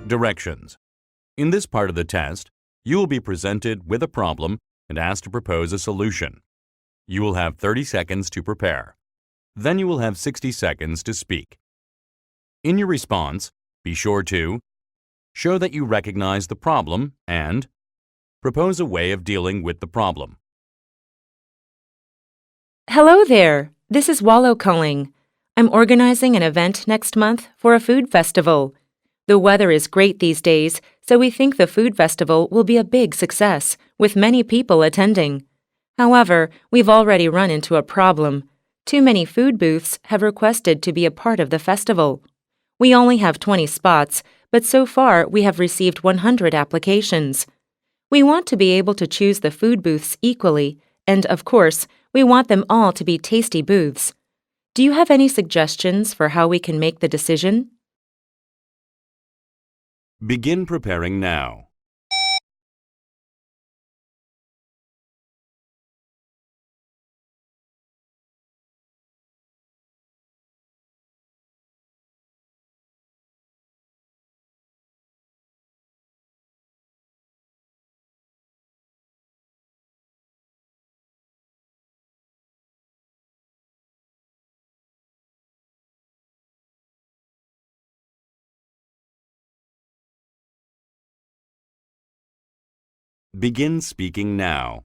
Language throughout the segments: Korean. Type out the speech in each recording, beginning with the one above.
Directions. In this part of the test, you will be presented with a problem and asked to propose a solution. You will have 30 seconds to prepare. Then you will have 60 seconds to speak. In your response, be sure to show that you recognize the problem and propose a way of dealing with the problem. Hello there. This is Wallow calling. I'm organizing an event next month for a food festival. The weather is great these days, so we think the food festival will be a big success, with many people attending. However, we've already run into a problem. Too many food booths have requested to be a part of the festival. We only have 20 spots, but so far we have received 100 applications. We want to be able to choose the food booths equally, and of course, we want them all to be tasty booths. Do you have any suggestions for how we can make the decision? Begin preparing now. Begin speaking now.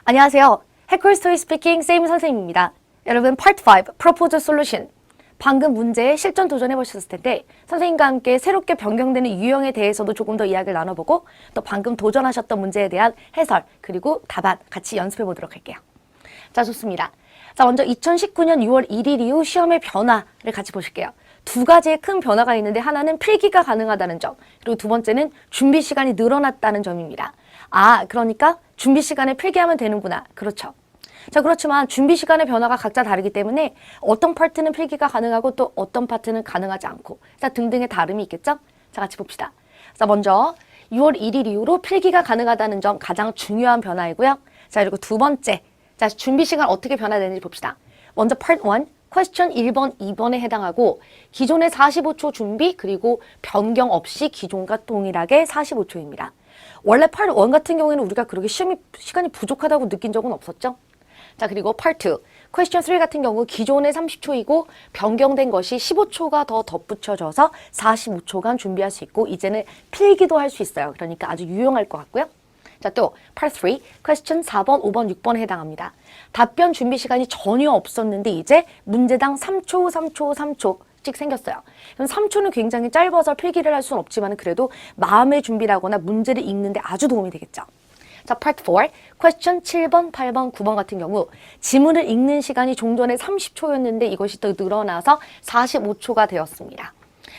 안녕하세요. 해커스토리 스피킹 세임 선생님입니다. 여러분 파트 5 프로포즈 솔루션 방금 문제에 실전 도전해 보셨을 텐데 선생님과 함께 새롭게 변경되는 유형에 대해서도 조금 더 이야기를 나눠보고 또 방금 도전하셨던 문제에 대한 해설 그리고 답안 같이 연습해 보도록 할게요. 자, 좋습니다. 자, 먼저 2019년 6월 1일 이후 시험의 변화를 같이 보실게요. 두 가지의 큰 변화가 있는데 하나는 필기가 가능하다는 점 그리고 두 번째는 준비 시간이 늘어났다는 점입니다. 아, 그러니까 준비 시간에 필기하면 되는구나. 그렇죠. 자, 그렇지만 준비 시간의 변화가 각자 다르기 때문에 어떤 파트는 필기가 가능하고 또 어떤 파트는 가능하지 않고 자, 등등의 다름이 있겠죠? 자, 같이 봅시다. 자, 먼저 6월 1일 이후로 필기가 가능하다는 점 가장 중요한 변화이고요. 자, 그리고 두 번째, 자, 준비 시간 어떻게 변화되는지 봅시다. 먼저 파트 1, 퀘스천 1번, 2번에 해당하고 기존의 45초 준비 그리고 변경 없이 기존과 동일하게 45초입니다. 원래 파트 1 같은 경우에는 우리가 그렇게 시간이 부족하다고 느낀 적은 없었죠? 자, 그리고 파트 2, 퀘스천 3 같은 경우 기존의 30초이고 변경된 것이 15초가 더 덧붙여져서 45초간 준비할 수 있고 이제는 필기도 할 수 있어요. 그러니까 아주 유용할 것 같고요. 자, 또 파트 3, 퀘스천 4번, 5번, 6번에 해당합니다. 답변 준비 시간이 전혀 없었는데 이제 문제당 3초, 3초, 3초씩 생겼어요. 그럼 3초는 굉장히 짧아서 필기를 할 수는 없지만 그래도 마음의 준비라거나 문제를 읽는데 아주 도움이 되겠죠. 자, 파트 4, 퀘스천 7번, 8번, 9번 같은 경우 지문을 읽는 시간이 종전에 30초였는데 이것이 더 늘어나서 45초가 되었습니다.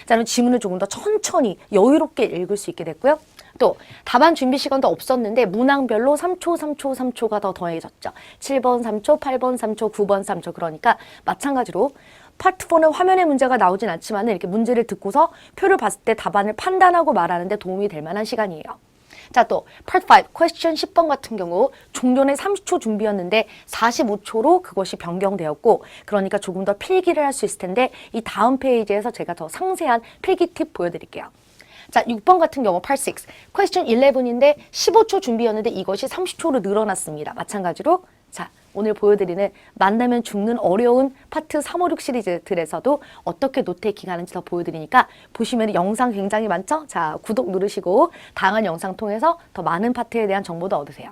자, 그럼 지문을 조금 더 천천히 여유롭게 읽을 수 있게 됐고요. 또 답안 준비 시간도 없었는데 문항별로 3초, 3초, 3초가 더 더해졌죠. 7번 3초, 8번 3초, 9번 3초. 그러니까 마찬가지로 파트 4는 화면에 문제가 나오진 않지만 이렇게 문제를 듣고서 표를 봤을 때 답안을 판단하고 말하는 데 도움이 될 만한 시간이에요. 자, 또 파트 5, 퀘스천 10번 같은 경우 종전에 30초 준비였는데 45초로 그것이 변경되었고 그러니까 조금 더 필기를 할 수 있을 텐데 이 다음 페이지에서 제가 더 상세한 필기 팁 보여드릴게요. 자, 6번 같은 경우 파트 6, 퀘스천 11인데 15초 준비였는데 이것이 30초로 늘어났습니다. 마찬가지로 자, 오늘 보여드리는 만나면 죽는 어려운 파트 3, 5, 6 시리즈들에서도 어떻게 노테이킹 하는지 더 보여드리니까 보시면 영상 굉장히 많죠? 자, 구독 누르시고 다양한 영상 통해서 더 많은 파트에 대한 정보도 얻으세요.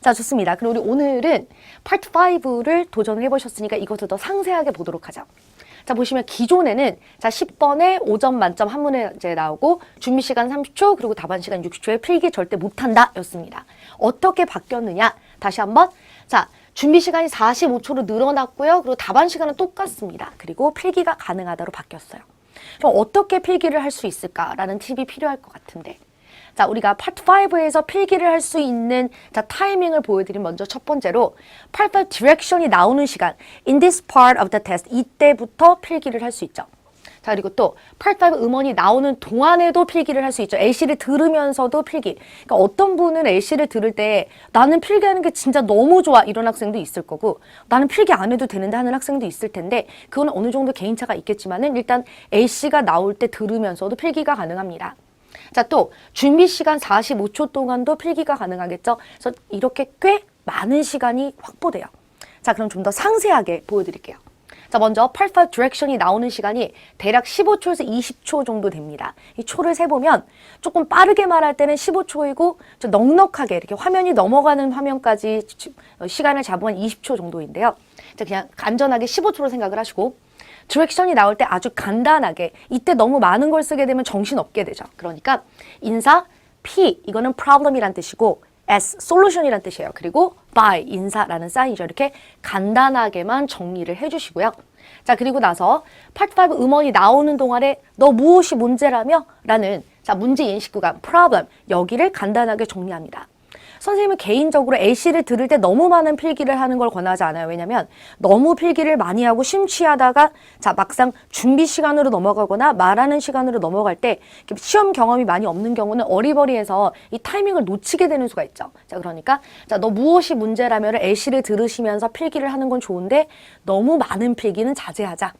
자, 좋습니다. 그럼 우리 오늘은 파트 5를 도전을 해보셨으니까 이것을 더 상세하게 보도록 하죠. 자, 보시면 기존에는 자 10번에 5점 만점 한 문제 나오고 준비 시간 30초 그리고 답안 시간 60초에 필기 절대 못한다 였습니다. 어떻게 바뀌었느냐? 다시 한번 자 준비 시간이 45초로 늘어났고요. 그리고 답안 시간은 똑같습니다. 그리고 필기가 가능하다로 바뀌었어요. 그럼 어떻게 필기를 할 수 있을까라는 팁이 필요할 것 같은데 자, 우리가 파트 5에서 필기를 할 수 있는 자, 타이밍을 보여드린 먼저 첫 번째로 파트 5 디렉션이 나오는 시간 in this part of the test 이때부터 필기를 할 수 있죠. 자, 그리고 또 파트 5 음원이 나오는 동안에도 필기를 할 수 있죠. LC를 들으면서도 필기. 그러니까 어떤 분은 LC를 들을 때 나는 필기하는 게 진짜 너무 좋아 이런 학생도 있을 거고 나는 필기 안 해도 되는데 하는 학생도 있을 텐데 그건 어느 정도 개인차가 있겠지만은 일단 LC가 나올 때 들으면서도 필기가 가능합니다. 자, 또 준비 시간 45초 동안도 필기가 가능하겠죠. 그래서 이렇게 꽤 많은 시간이 확보돼요. 자, 그럼 좀 더 상세하게 보여드릴게요. 자, 먼저 파트 5 디렉션이 나오는 시간이 대략 15초에서 20초 정도 됩니다. 이 초를 세보면 조금 빠르게 말할 때는 15초이고 좀 넉넉하게 이렇게 화면이 넘어가는 화면까지 시간을 잡으면 20초 정도인데요. 자, 그냥 안전하게 15초로 생각을 하시고 디렉션이 나올 때 아주 간단하게 이때 너무 많은 걸 쓰게 되면 정신없게 되죠. 그러니까 인사, P 이거는 problem이란 뜻이고 S solution이란 뜻이에요. 그리고 by 인사라는 사인이죠. 이렇게 간단하게만 정리를 해주시고요. 자, 그리고 나서 파트 5 음원이 나오는 동안에 너 무엇이 문제라며? 라는 자 문제 인식 구간 problem 여기를 간단하게 정리합니다. 선생님은 개인적으로 LC를 들을 때 너무 많은 필기를 하는 걸 권하지 않아요. 왜냐면 너무 필기를 많이 하고 심취하다가 자 막상 준비 시간으로 넘어가거나 말하는 시간으로 넘어갈 때 시험 경험이 많이 없는 경우는 어리버리해서 이 타이밍을 놓치게 되는 수가 있죠. 자, 그러니까 자 너 무엇이 문제라면 LC를 들으시면서 필기를 하는 건 좋은데 너무 많은 필기는 자제하자.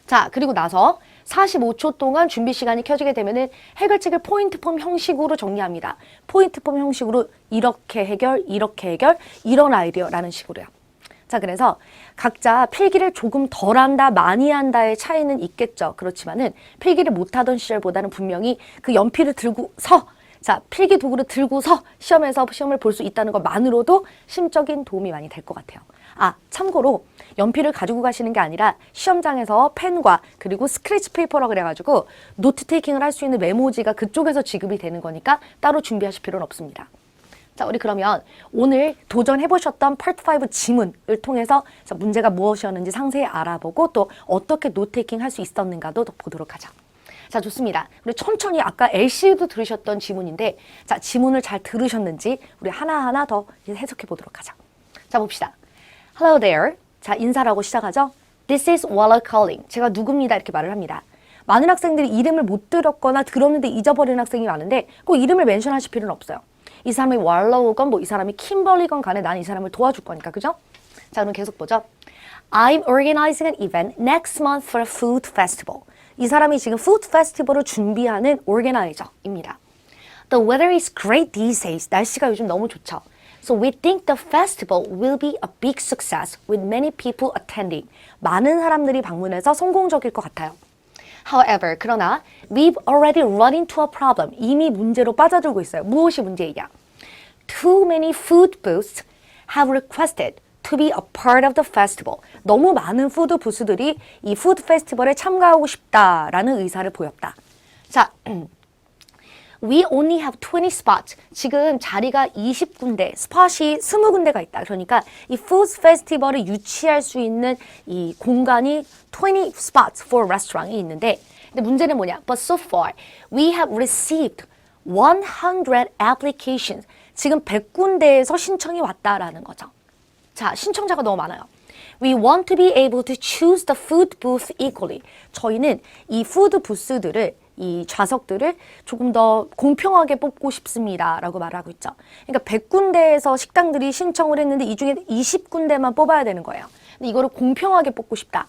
자, 그리고 나서 45초 동안 준비 시간이 켜지게 되면은 해결책을 포인트 폼 형식으로 정리합니다. 포인트 폼 형식으로 이렇게 해결, 이런 아이디어라는 식으로요. 자, 그래서 각자 필기를 조금 덜 한다, 많이 한다의 차이는 있겠죠. 그렇지만은 필기를 못하던 시절보다는 분명히 그 연필을 들고서 자, 필기 도구를 들고서 시험에서 시험을 볼 수 있다는 것만으로도 심적인 도움이 많이 될 것 같아요. 아, 참고로 연필을 가지고 가시는 게 아니라 시험장에서 펜과 그리고 스크래치 페이퍼라 그래가지고 노트 테이킹을 할 수 있는 메모지가 그쪽에서 지급이 되는 거니까 따로 준비하실 필요는 없습니다. 자, 우리 그러면 오늘 도전해보셨던 파트 5 지문을 통해서 자, 문제가 무엇이었는지 상세히 알아보고 또 어떻게 노트 테이킹 할 수 있었는가도 더 보도록 하죠. 자, 좋습니다. 우리 천천히 아까 LC도 들으셨던 지문인데 자, 지문을 잘 들으셨는지 우리 하나하나 더 해석해 보도록 하죠. 자, 봅시다. Hello there. 자, 인사라고 시작하죠. This is Wallow calling. 제가 누굽니다 이렇게 말을 합니다. 많은 학생들이 이름을 못 들었거나 들었는데 잊어버리는 학생이 많은데 꼭 이름을 멘션하실 필요는 없어요. 이 사람이 왈로우건 뭐 이 사람이 킴벌리건 간에 나는 이 사람을 도와줄 거니까. 그죠? 자, 그럼 계속 보죠. I'm organizing an event next month for a food festival. 이 사람이 지금 food festival을 준비하는 organizer입니다. The weather is great these days. 날씨가 요즘 너무 좋죠. So we think the festival will be a big success with many people attending. 많은 사람들이 방문해서 성공적일 것 같아요. However, 그러나 we've already run into a problem. 이미 문제로 빠져들고 있어요. 무엇이 문제이냐? Too many food booths have requested to be a part of the festival. 너무 많은 푸드 부스들이 이 푸드 페스티벌에 참가하고 싶다라는 의사를 보였다. 자, We only have 20 spots. 지금 자리가 20군데, 스팟이 20군데가 있다. 그러니까 이 푸드 페스티벌을 유치할 수 있는 이 공간이 20 spots for restaurant이 있는데 근데 문제는 뭐냐? But so far, we have received 100 applications. 지금 100군데에서 신청이 왔다라는 거죠. 자, 신청자가 너무 많아요. We want to be able to choose the food booth equally. 저희는 이 푸드 부스들을 이 좌석들을 조금 더 공평하게 뽑고 싶습니다. 라고 말하고 있죠. 그러니까 100군데에서 식당들이 신청을 했는데 이 중에 20군데만 뽑아야 되는 거예요. 근데 이거를 공평하게 뽑고 싶다.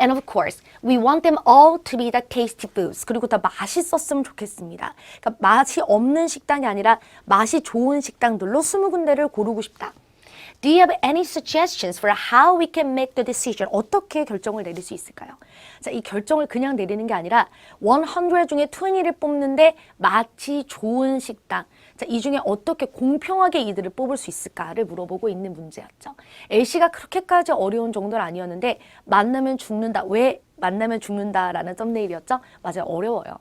And of course, we want them all to be the tasty foods. 그리고 다 맛있었으면 좋겠습니다. 그러니까 맛이 없는 식당이 아니라 맛이 좋은 식당들로 20군데를 고르고 싶다. Do you have any suggestions for how we can make the decision? 어떻게 결정을 내릴 수 있을까요? 자, 이 결정을 그냥 내리는 게 아니라 100 중에 20를 뽑는데 마치 좋은 식당. 자, 이 중에 어떻게 공평하게 이들을 뽑을 수 있을까를 물어보고 있는 문제였죠. A씨가 그렇게까지 어려운 정도는 아니었는데 만나면 죽는다. 왜 만나면 죽는다라는 썸네일이었죠? 맞아요. 어려워요.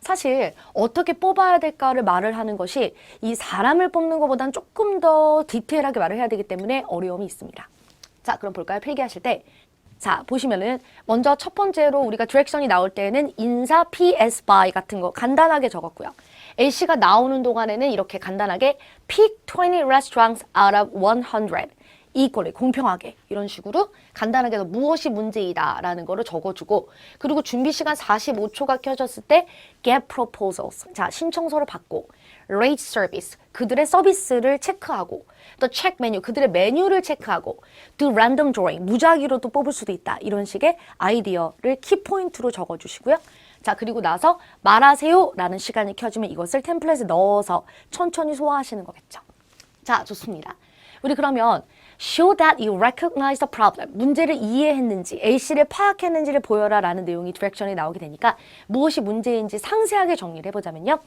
사실 어떻게 뽑아야 될까를 말을 하는 것이 이 사람을 뽑는 것보다는 조금 더 디테일하게 말을 해야 되기 때문에 어려움이 있습니다. 자, 그럼 볼까요? 필기하실 때. 자, 보시면은 먼저 첫 번째로 우리가 디렉션이 나올 때는 인사, PS, by 같은 거 간단하게 적었고요. A씨가 나오는 동안에는 이렇게 간단하게 pick 20 restaurants out of 100. equally, 공평하게 이런 식으로 간단하게 무엇이 문제이다 라는 거를 적어주고 그리고 준비 시간 45초가 켜졌을 때 get proposals, 자 신청서를 받고 rate service, 그들의 서비스를 체크하고 또 check menu, 그들의 메뉴를 체크하고 do random drawing, 무작위로도 뽑을 수도 있다 이런 식의 아이디어를 키포인트로 적어주시고요. 자 그리고 나서 말하세요 라는 시간이 켜지면 이것을 템플릿에 넣어서 천천히 소화하시는 거겠죠. 자 좋습니다. 우리 그러면 show that you recognize the problem. 문제를 이해했는지, A씨를 파악했는지를 보여라 라는 내용이 디렉션에 나오게 되니까 무엇이 문제인지 상세하게 정리를 해보자면요.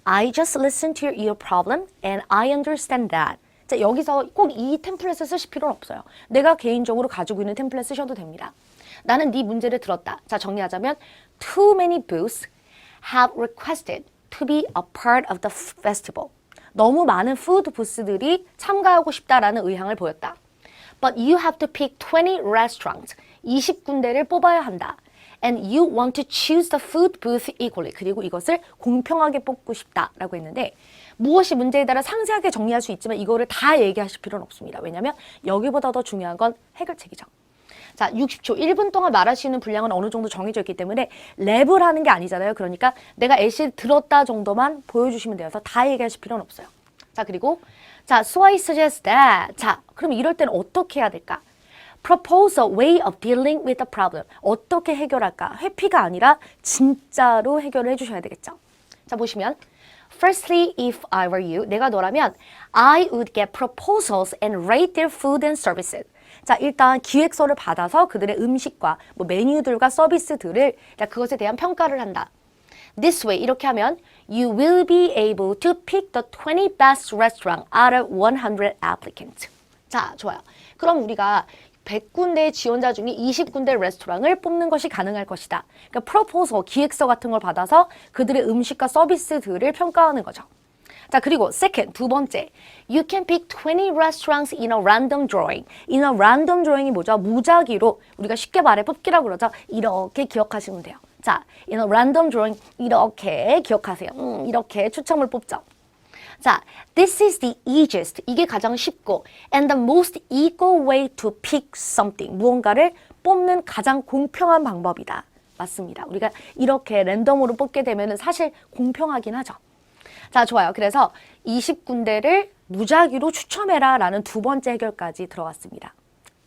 I just listened to your problem and I understand that. 자, 여기서 꼭 이 템플릿을 쓰실 필요는 없어요. 내가 개인적으로 가지고 있는 템플릿 쓰셔도 됩니다. 나는 네 문제를 들었다. 자, 정리하자면 Too many booths have requested to be a part of the festival. 너무 많은 푸드 부스들이 참가하고 싶다라는 의향을 보였다. But you have to pick 20 restaurants. 20군데를 뽑아야 한다. And you want to choose the food booth equally. 그리고 이것을 공평하게 뽑고 싶다라고 했는데 무엇이 문제에 따라 상세하게 정리할 수 있지만 이거를 다 얘기하실 필요는 없습니다. 왜냐하면 여기보다 더 중요한 건 해결책이죠. 자, 60초, 1분 동안 말할 수 있는 분량은 어느 정도 정해져 있기 때문에 랩을 하는 게 아니잖아요. 그러니까 내가 애쉬 들었다 정도만 보여주시면 돼서 다 얘기하실 필요는 없어요. 자, 그리고 자, so I suggest that. 자, 그럼 이럴 때는 어떻게 해야 될까? Propose a way of dealing with the problem. 어떻게 해결할까? 회피가 아니라 진짜로 해결을 해주셔야 되겠죠. 자, 보시면 Firstly, if I were you, 내가 너라면 I would get proposals and rate their food and services. 자, 일단 기획서를 받아서 그들의 음식과 뭐 메뉴들과 서비스들을 그것에 대한 평가를 한다. This way, 이렇게 하면 you will be able to pick the 20 best restaurants out of 100 applicants. 자, 좋아요. 그럼 우리가 100군데의 지원자 중에 20군데 레스토랑을 뽑는 것이 가능할 것이다. 그러니까 프로포서, 기획서 같은 걸 받아서 그들의 음식과 서비스들을 평가하는 거죠. 자, 그리고 second, 두 번째. You can pick 20 restaurants in a random drawing. in a random drawing이 뭐죠? 무작위로, 우리가 쉽게 말해 뽑기라고 그러죠. 이렇게 기억하시면 돼요. 자, in a random drawing 이렇게 기억하세요. 이렇게 추첨을 뽑죠. 자, this is the easiest. 이게 가장 쉽고 and the most equal way to pick something. 무언가를 뽑는 가장 공평한 방법이다. 맞습니다. 우리가 이렇게 랜덤으로 뽑게 되면 사실 공평하긴 하죠. 자, 좋아요. 그래서 20군데를 무작위로 추첨해라 라는 두 번째 해결까지 들어갔습니다.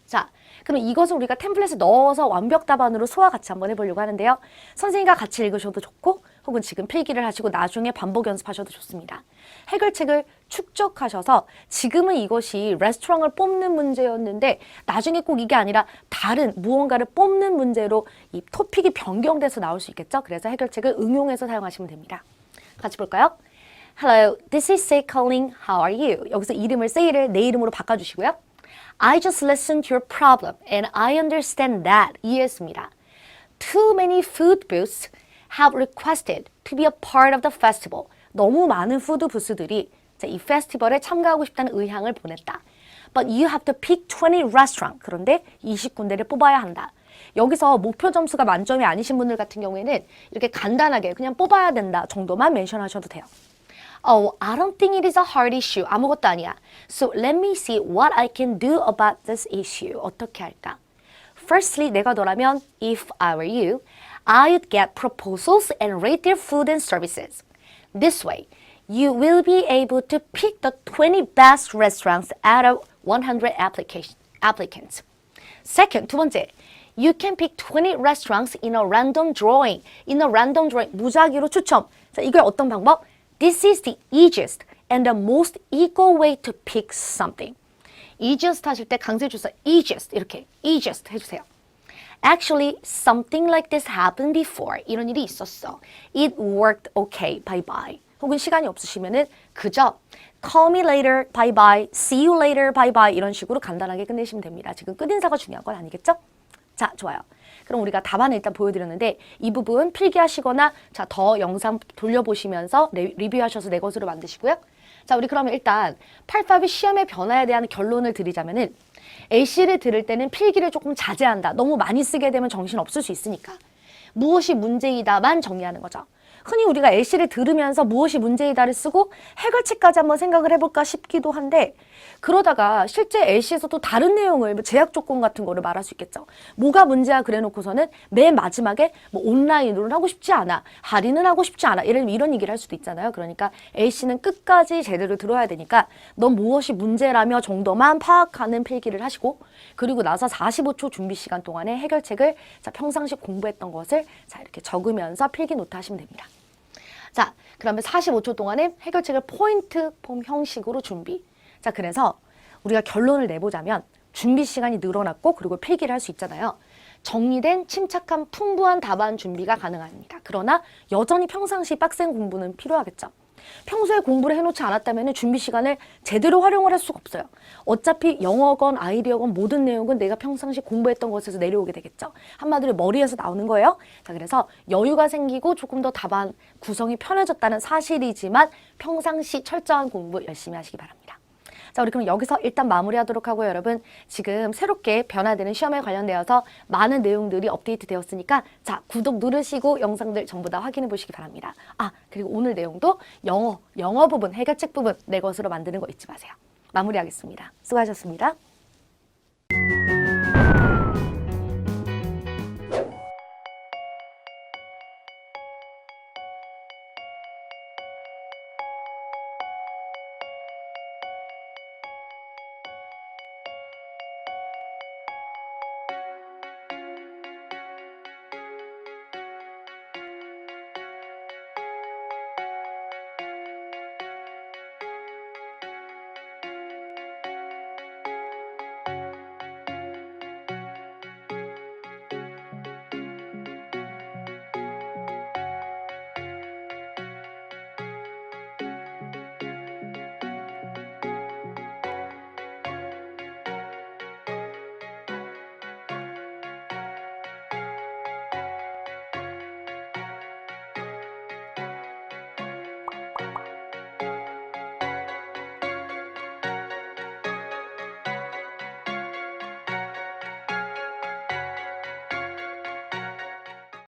자, 그럼 이것을 우리가 템플릿에 넣어서 완벽 답안으로 소화 같이 한번 해보려고 하는데요. 선생님과 같이 읽으셔도 좋고 혹은 지금 필기를 하시고 나중에 반복 연습하셔도 좋습니다. 해결책을 축적하셔서 지금은 이것이 레스토랑을 뽑는 문제였는데 나중에 꼭 이게 아니라 다른 무언가를 뽑는 문제로 이 토픽이 변경돼서 나올 수 있겠죠. 그래서 해결책을 응용해서 사용하시면 됩니다. 같이 볼까요? Hello, this is Say calling. How are you? 여기서 이름을 Say를 내 이름으로 바꿔주시고요. I just listened to your problem and I understand that. 이해했습니다. Too many food booths have requested to be a part of the festival. 너무 많은 푸드 부스들이 이 페스티벌에 참가하고 싶다는 의향을 보냈다. But you have to pick 20 restaurants. 그런데 20군데를 뽑아야 한다. 여기서 목표 점수가 만점이 아니신 분들 같은 경우에는 이렇게 간단하게 그냥 뽑아야 된다 정도만 멘션하셔도 돼요. Oh, I don't think it is a hard issue. 아무것도 아니야. So let me see what I can do about this issue. 어떻게 할까? Firstly, 내가 너라면 if I were you, I'd get proposals and rate their food and services. This way, you will be able to pick the 20 best restaurants out of 100 applicants. Second, 두 번째, you can pick 20 restaurants in a random drawing. In a random drawing, 무작위로 추첨. 자, 이게 어떤 방법? This is the easiest and the most equal way to pick something. easiest 하실 때 강세주사 easiest 이렇게 easiest 해주세요. Actually, something like this happened before. 이런 일이 있었어. It worked okay. Bye bye. 혹은 시간이 없으시면은 그저 call me later. Bye bye. See you later. Bye bye. 이런 식으로 간단하게 끝내시면 됩니다. 지금 끝인사가 중요한 건 아니겠죠? 자, 좋아요. 그럼 우리가 답안을 일단 보여드렸는데 이 부분 필기하시거나 자, 더 영상 돌려보시면서 리뷰하셔서 내 것으로 만드시고요. 자, 우리 그러면 일단 8.5 시험의 변화에 대한 결론을 드리자면은 A씨를 들을 때는 필기를 조금 자제한다. 너무 많이 쓰게 되면 정신 없을 수 있으니까. 무엇이 문제이다만 정리하는 거죠. 흔히 우리가 A씨를 들으면서 무엇이 문제이다를 쓰고 해결책까지 한번 생각을 해볼까 싶기도 한데 그러다가 실제 A씨에서도 다른 내용을 제약 조건 같은 거를 말할 수 있겠죠. 뭐가 문제야 그래 놓고서는 맨 마지막에 뭐 온라인으로는 하고 싶지 않아. 할인은 하고 싶지 않아. 이런 얘기를 할 수도 있잖아요. 그러니까 A씨는 끝까지 제대로 들어야 되니까 넌 무엇이 문제라며 정도만 파악하는 필기를 하시고 그리고 나서 45초 준비 시간 동안에 해결책을 자, 평상시 공부했던 것을 자, 이렇게 적으면서 필기 노트 하시면 됩니다. 자, 그러면 45초 동안에 해결책을 포인트 폼 형식으로 준비. 자, 그래서 우리가 결론을 내보자면 준비 시간이 늘어났고 그리고 필기를 할 수 있잖아요. 정리된 침착한 풍부한 답안 준비가 가능합니다. 그러나 여전히 평상시 빡센 공부는 필요하겠죠. 평소에 공부를 해놓지 않았다면 준비 시간을 제대로 활용을 할 수가 없어요. 어차피 영어건 아이디어건 모든 내용은 내가 평상시 공부했던 것에서 내려오게 되겠죠. 한마디로 머리에서 나오는 거예요. 자, 그래서 여유가 생기고 조금 더 답안 구성이 편해졌다는 사실이지만 평상시 철저한 공부 열심히 하시기 바랍니다. 자, 우리 그럼 여기서 일단 마무리하도록 하고요, 여러분. 지금 새롭게 변화되는 시험에 관련되어서 많은 내용들이 업데이트 되었으니까 자, 구독 누르시고 영상들 전부 다 확인해 보시기 바랍니다. 아, 그리고 오늘 내용도 영어 부분, 해결책 부분 내 것으로 만드는 거 잊지 마세요. 마무리하겠습니다. 수고하셨습니다.